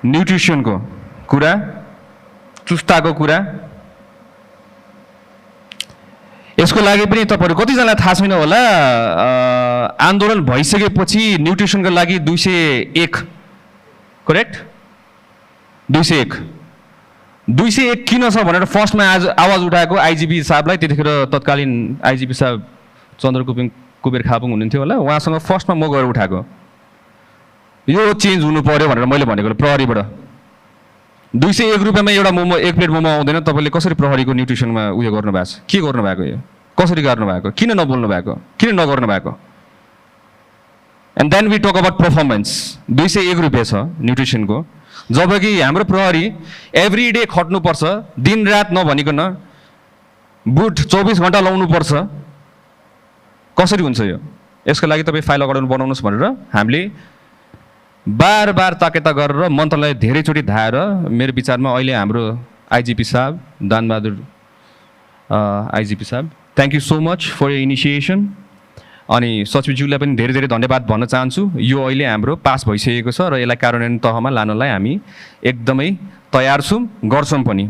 न्युट्रिसनको कुरा, चुस्ताको कुरा, यसको लागि पनि तपाईँहरू कतिजनालाई थाहा छैन होला, आन्दोलन भइसकेपछि न्युट्रिसनको लागि 201 करेक्ट 201 किन छ भनेर फर्स्टमा आज आवाज उठाएको आइजिपी साहबलाई, त्यतिखेर तत्कालीन आइजिपी साहब चन्द्र कुबेर खापुङ हुनुहुन्थ्यो होला, उहाँसँग फर्स्टमा म गएर उठाएको यो चेन्ज हुनु पर्यो भनेर मैले भनेको प्रहरीबाट। 201 रुपियाँमा एउटा मोमो, एक प्लेट मोमो आउँदैन, तपाईँले कसरी प्रहरीको न्युट्रिसनमा उयो गर्नुभएको छ? के गर्नुभएको? यो कसरी गर्नुभएको? किन नबोल्नु भएको? किन नगर्नु भएको? And then we talk about performance. 201 रुपियाँ छ न्युट्रिसनको, जबकि हाम्रो प्रहरी एभ्री डे खट्नुपर्छ, दिनरात नभनिकन बुट 24 घन्टा लाउनुपर्छ। कसरी हुन्छ यो? यसको लागि तपाईँ फाइल अगाडि बनाउनुहोस् भनेर हामीले बार बार ताकेता गरेर मन्त्रालय धेरैचोटि धाएर, मेरो विचारमा अहिले हाम्रो आइजिपी साहब दानबहादुर आइजिपी साहब, thank you so much for your initiation. अनि सचिवज्यूलाई पनि धेरै धेरै धन्यवाद भन्न चाहन्छु। यो अहिले हाम्रो पास भइसकेको छ र यसलाई कार्यान्वयन तहमा लानलाई हामी एकदमै तयार छौँ, गर्छौँ पनि।